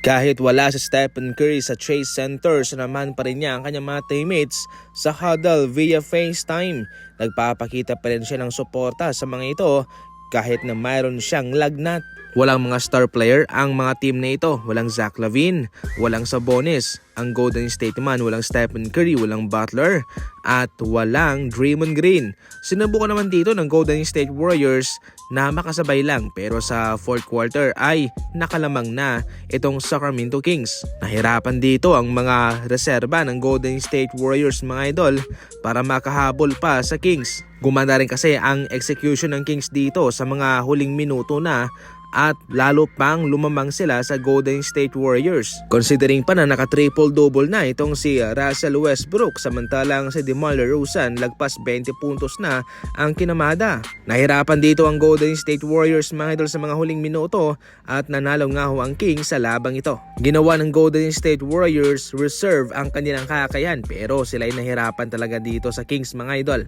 Kahit wala si Stephen Curry sa Chase Center, sinamahan pa rin niya ang kanyang mga teammates sa huddle via FaceTime. Nagpapakita pa rin siya ng suporta sa mga ito kahit na mayroon siyang lagnat. Walang mga star player ang mga team na ito. Walang Zach LaVine, walang Sabonis. Ang Golden State naman, walang Stephen Curry, walang Butler, at walang Draymond Green. Sinubukan naman dito ng Golden State Warriors na makasabay lang, pero sa fourth quarter ay nakalamang na itong Sacramento Kings. Nahirapan dito ang mga reserba ng Golden State Warriors mga idol para makahabol pa sa Kings. Gumanda rin kasi ang execution ng Kings dito sa mga huling minuto na at lalo pang lumamang sila sa Golden State Warriors. Considering pa na naka-triple-double na itong si Russell Westbrook, samantalang si DeMar DeRozan lagpas 20 puntos na ang kinamada. Nahirapan dito ang Golden State Warriors mga idol sa mga huling minuto at nanalo nga ho ang Kings sa labang ito. Ginawa ng Golden State Warriors reserve ang kanilang kakayahan pero sila ay nahirapan talaga dito sa Kings mga idol.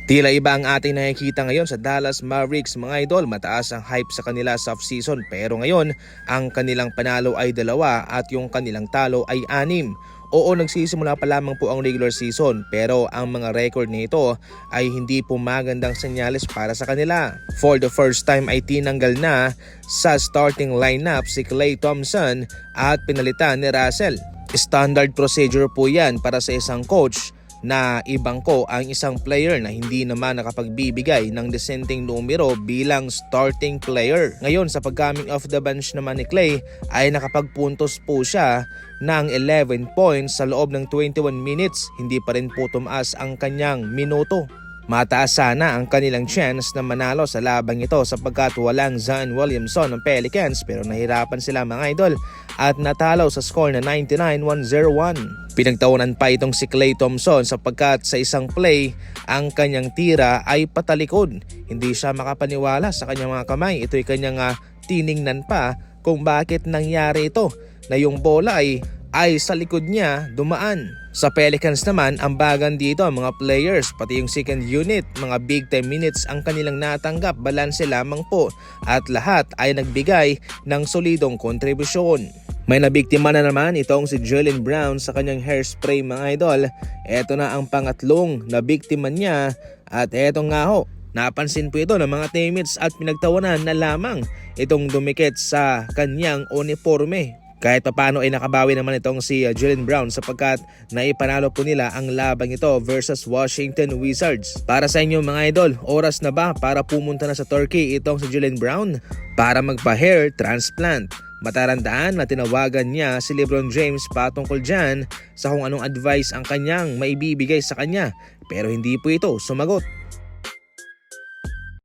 Tila iba ang ating nakikita ngayon sa Dallas Mavericks mga idol. Mataas ang hype sa kanila sa off-season pero ngayon ang kanilang panalo ay 2 at yung kanilang talo ay 6. Oo, nagsisimula pa lamang po ang regular season pero ang mga record nito ay hindi po magandang senyales para sa kanila. For the first time ay tinanggal na sa starting lineup si Klay Thompson at pinalitan ni Russell. Standard procedure po yan para sa isang coach na ibangko ang isang player na hindi naman nakapagbibigay ng disenteng numero bilang starting player. Ngayon sa pag-coming off the bench naman ni Klay ay nakapagpuntos po siya ng 11 points sa loob ng 21 minutes. Hindi pa rin po tumaas ang kanyang minuto. Mataas sana ang kanilang chance na manalo sa labang ito sapagkat walang Zion Williamson ng Pelicans pero nahirapan sila mga idol at natalo sa score na 99-101. Pinagtawanan pa itong si Klay Thompson sapagkat sa isang play ang kanyang tira ay patalikod. Hindi siya makapaniwala sa kanyang mga kamay. Ito'y kanyang tiningnan pa kung bakit nangyari ito na yung bola ay sa likod niya dumaan. Sa Pelicans naman, ang bagan dito ang mga players, pati yung second unit, mga big time minutes ang kanilang natanggap, balanse lamang po at lahat ay nagbigay ng solidong kontribusyon. May nabiktima na naman itong si Jaylen Brown sa kanyang hairspray mga idol. Ito na ang pangatlong nabiktima niya at eto nga ho. Napansin po ito ng mga teammates at pinagtawanan na lamang itong dumikit sa kanyang uniforme. Kahit paano ay nakabawi naman itong si Jaylen Brown sapagkat naipanalo po nila ang labang ito versus Washington Wizards. Para sa inyo mga idol, oras na ba para pumunta na sa Turkey itong si Jaylen Brown para magpa-hair transplant? Matarandaan na tinawagan niya si LeBron James patungkol dyan sa kung anong advice ang kanyang maibibigay sa kanya pero hindi po ito sumagot.